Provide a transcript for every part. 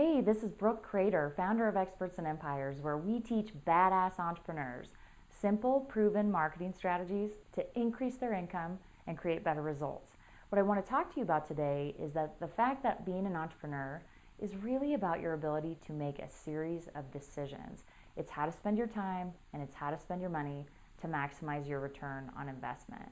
Hey, this is Brooke Crater, founder of Experts in Empires, where we teach badass entrepreneurs simple, proven marketing strategies to increase their income and create better results. What I want to talk to you about today is that the fact that being an entrepreneur is really about your ability to make a series of decisions. It's how to spend your time and it's how to spend your money to maximize your return on investment.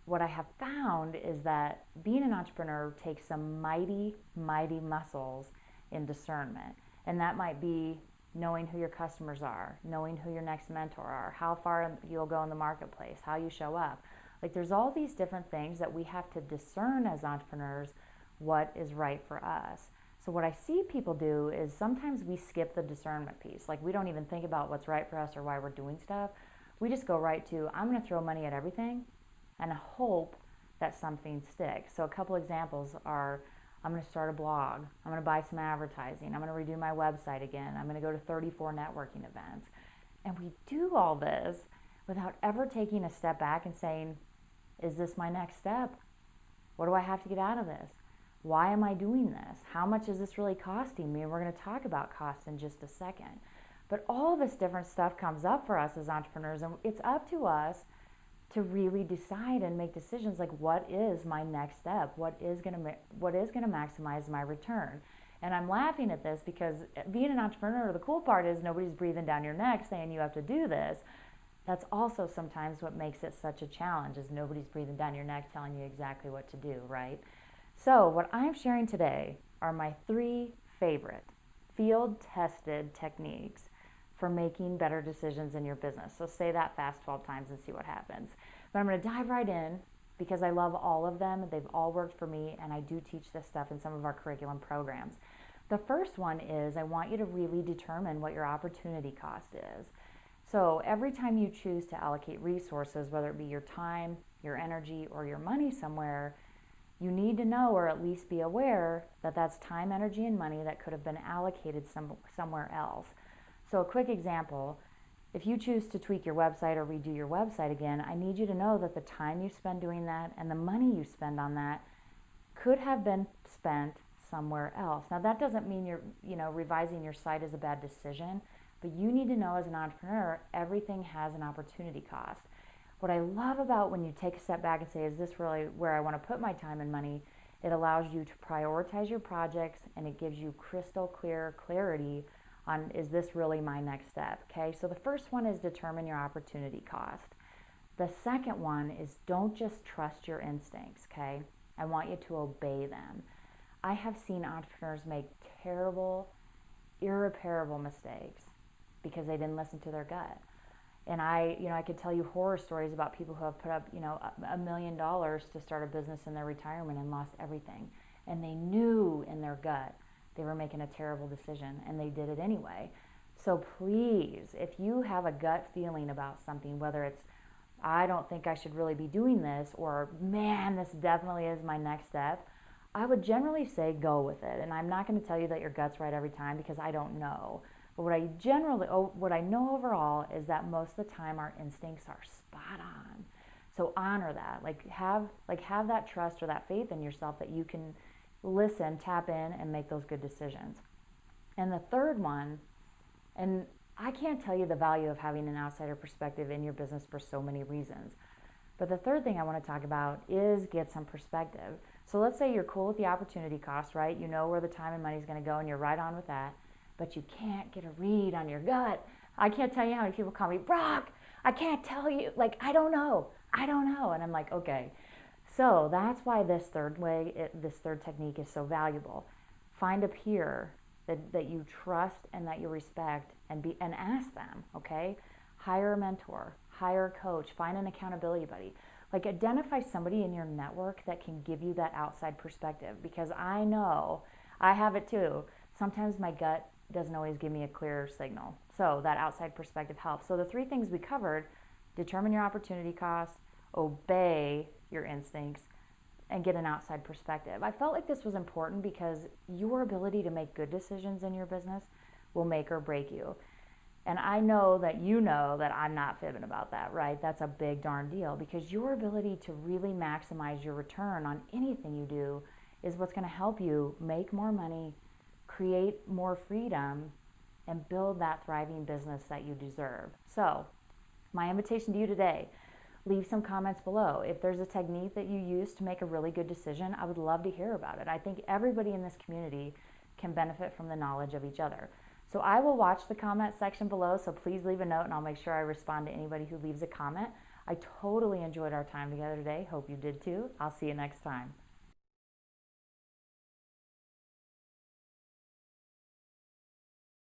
What I have found is that being an entrepreneur takes some mighty muscles in discernment. And that might be knowing who your customers are, knowing who your next mentor are, how far you'll go in the marketplace, how you show up. Like there's all these different things that we have to discern as entrepreneurs what is right for us. So what I see people do is sometimes we skip the discernment piece. Like we don't even think about what's right for us or why we're doing stuff. We just go right to, I'm going to throw money at everything and hope that something sticks. So a couple examples are, I'm going to start a blog, I'm going to buy some advertising, I'm going to redo my website again, I'm going to go to 34 networking events. And we do all this without ever taking a step back and saying, is this my next step? What do I have to get out of this? Why am I doing this? How much is this really costing me? And we're going to talk about cost in just a second. But all this different stuff comes up for us as entrepreneurs, and it's up to us to really decide and make decisions like, what is my next step? What is going to maximize my return? And I'm laughing at this because being an entrepreneur, the cool part is nobody's breathing down your neck saying you have to do this. That's also sometimes what makes it such a challenge, is nobody's breathing down your neck telling you exactly what to do, right? So what I'm sharing today are my 3 favorite field-tested techniques for making better decisions in your business. So say that fast 12 times and see what happens. But I'm going to dive right in because I love all of them. They've all worked for me, and I do teach this stuff in some of our curriculum programs. The first one is I want you to really determine what your opportunity cost is. So every time you choose to allocate resources, whether it be your time, your energy, or your money somewhere, you need to know, or at least be aware, that that's time, energy, and money that could have been allocated somewhere else. So a quick example, if you choose to tweak your website or redo your website again, I need you to know that the time you spend doing that and the money you spend on that could have been spent somewhere else. Now that doesn't mean revising your site is a bad decision, but you need to know as an entrepreneur, everything has an opportunity cost. What I love about when you take a step back and say, is this really where I want to put my time and money? It allows you to prioritize your projects, and it gives you crystal clear clarity on, is this really my next step? Okay, so the first one is determine your opportunity cost. The second one is don't just trust your instincts, okay? I want you to obey them. I have seen entrepreneurs make terrible, irreparable mistakes because they didn't listen to their gut. And I could tell you horror stories about people who have put up, $1 million to start a business in their retirement and lost everything. And they knew in their gut they were making a terrible decision, and they did it anyway. So please, if you have a gut feeling about something, whether it's, I don't think I should really be doing this, or man, this definitely is my next step, I would generally say go with it. And I'm not going to tell you that your gut's right every time because I don't know. But what I know overall is that most of the time our instincts are spot on. So honor that. Have that trust or that faith in yourself that you can listen, tap in, and make those good decisions. And the third one, and I can't tell you the value of having an outsider perspective in your business for so many reasons. But the third thing I want to talk about is get some perspective. So let's say you're cool with the opportunity cost, right? You know where the time and money is going to go, and you're right on with that. But you can't get a read on your gut. I can't tell you how many people call me, Brock, I can't tell you, I don't know. And I'm like, okay. So that's why this third technique is so valuable. Find a peer that you trust and that you respect, and ask them, okay? Hire a mentor, hire a coach, find an accountability buddy. Identify somebody in your network that can give you that outside perspective, because I know, I have it too. Sometimes my gut doesn't always give me a clear signal. So that outside perspective helps. So the 3 things we covered: determine your opportunity cost, obey your instincts, and get an outside perspective. I felt like this was important because your ability to make good decisions in your business will make or break you. And I know that I'm not fibbing about that, right? That's a big darn deal, because your ability to really maximize your return on anything you do is what's going to help you make more money, create more freedom, and build that thriving business that you deserve. So, my invitation to you today, leave some comments below. If there's a technique that you use to make a really good decision, I would love to hear about it. I think everybody in this community can benefit from the knowledge of each other. So I will watch the comment section below, so please leave a note and I'll make sure I respond to anybody who leaves a comment. I totally enjoyed our time together today. Hope you did too. I'll see you next time.